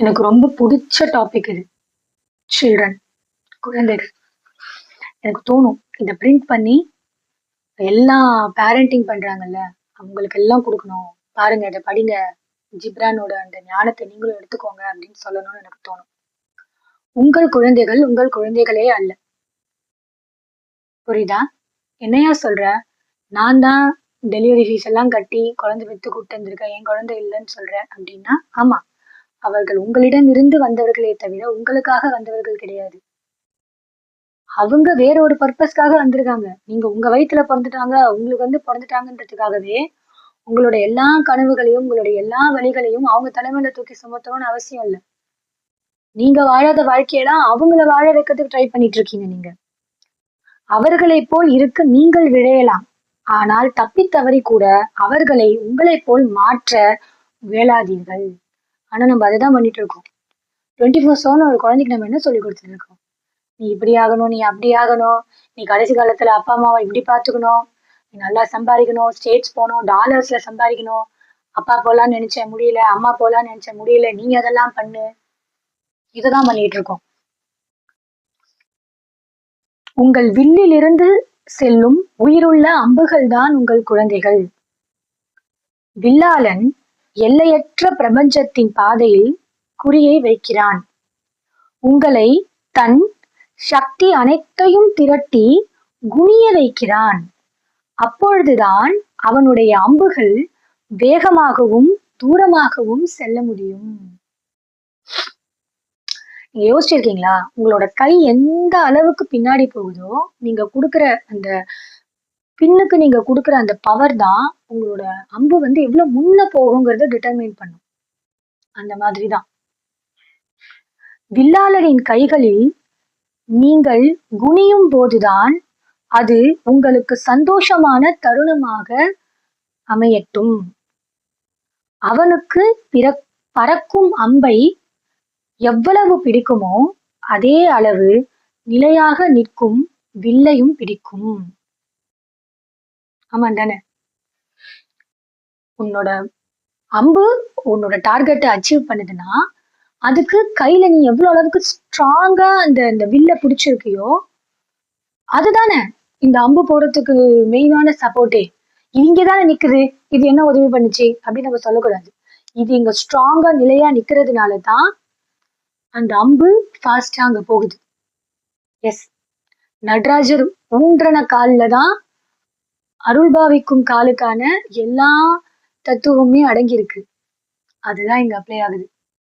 எனக்கு ரொம்ப பிடிச்ச டாபிக் இது. சில்ட்ரன், குழந்தைகள். எனக்கு தோணும் இதை பிரிண்ட் பண்ணி எல்லா பேரண்டிங் பண்றாங்கல்ல அவங்களுக்கு எல்லாம் கொடுக்கணும். பாருங்க, இதை படிங்க, ஜிப்ரானோட அந்த ஞானத்தை நீங்களும் எடுத்துக்கோங்க அப்படின்னு சொல்லணும்னு எனக்கு தோணும். உங்கள் குழந்தைகள் உங்கள் குழந்தைகளே அல்ல. புரியுதா? என்னையா சொல்ற? நான் தான் டெலிவரி ஃபீஸ் எல்லாம் கட்டி குழந்தை வித்து கூட்டு வந்திருக்கேன், என் குழந்தை இல்லைன்னு சொல்றேன் அப்படின்னா, ஆமா, அவர்கள் உங்களிடம் இருந்து வந்தவர்களே தவிர உங்களுக்காக வந்தவர்கள் கிடையாது. அவங்க வேற ஒரு பர்பஸ்க்காக வந்திருக்காங்க. நீங்க உங்க வயித்துல பிறந்துட்டாங்க, உங்களுக்கு பிறந்துட்டாங்கன்றதுக்காகவே உங்களோட எல்லா கனவுகளையும் உங்களுடைய எல்லா வழிகளையும் அவங்க தலைமையில தூக்கி சுமத்தணும்னு அவசியம் இல்லை. நீங்க வாழாத வாழ்க்கையெல்லாம் அவங்கள வாழ வைக்கிறதுக்கு ட்ரை பண்ணிட்டு இருக்கீங்க. நீங்க அவர்களை போல் இருக்க நீங்கள் விழையலாம், ஆனால் தப்பி தவறி கூட அவர்களை உங்களை போல் மாற்ற விழாதீர்கள். ஆனா நம்ம அதுதான் பண்ணிட்டு இருக்கோம். 24/7 ஒரு குழந்தைக்கு நம்ம என்ன சொல்லி கொடுத்துட்டு இருக்கோம்? நீ இப்படி ஆகணும், நீ அப்படி ஆகணும், நீ கடைசி காலத்துல அப்பா அம்மாவை இப்படி பாத்துக்கணும், நீ நல்லா சம்பாதிக்கணும், ஸ்டேட்ஸ் போகணும், டாலர்ஸ்ல சம்பாதிக்கணும், அப்பா போலான்னு நினைச்சேன் முடியல, அம்மா போலான்னு நினைச்சேன் முடியல, நீ அதெல்லாம் பண்ணு. இததான் பண்ணிட்டு இருக்கோம். உங்கள் வில்லிலிருந்து செல்லும் உயிருள்ள அம்புகள் தான் உங்கள் குழந்தைகள். வில்லாளன் எல்லையற்ற பிரபஞ்சத்தின் பாதையில் குறியை வைக்கிறான். உங்களை தன் சக்தி அனைத்தையும் திரட்டி குனிய வைக்கிறான். அப்பொழுதுதான் அவனுடைய அம்புகள் வேகமாகவும் தூரமாகவும் செல்ல முடியும். நீங்க யோசிச்சிருக்கீங்களா? உங்களோட கை எந்த அளவுக்கு பின்னாடி போகுதோ, நீங்க கொடுக்குற அந்த பின்னுக்கு நீங்க கொடுக்குற அந்த பவர் தான் உங்களோட அம்பு எவ்வளவு முன்ன போகுங்கிறத டிட்டர்மைன் பண்ணும். அந்த மாதிரிதான் வில்லாளரின் கைகளில் நீங்கள் குனியும் போதுதான் அது உங்களுக்கு சந்தோஷமான தருணமாக அமையட்டும். அவனுக்கு பறக்கும் அம்பை எவ்வளவு பிடிக்குமோ அதே அளவு நிலையாக நிற்கும் வில்லையும் பிடிக்கும். ஆமா தானே? உன்னோட அம்பு உன்னோட டார்கெட்டை அச்சீவ் பண்ணுதுன்னா அதுக்கு கையில நீ எவ்வளவு அளவுக்கு ஸ்ட்ராங்கா அந்த வில்ல பிடிச்சிருக்கியோ அதுதானே இந்த அம்பு போறதுக்கு மெயினான சப்போர்ட்டே. இங்கதானே நிக்குது, இது என்ன உதவி பண்ணுச்சு அப்படின்னு நம்ம சொல்லக்கூடாது. இது இங்க ஸ்ட்ராங்கா நிலையா நிக்கிறதுனாலதான் அந்த அம்பு ஃபாஸ்டா அங்க போகுது. எஸ், நடராஜர் ஊன்றன காலில் தான் அருள்பாவிக்கும் காலுக்கான எல்லா தத்துவமுமே அடங்கி இருக்கு. அதுதான் இங்க அப்ளை ஆகுது.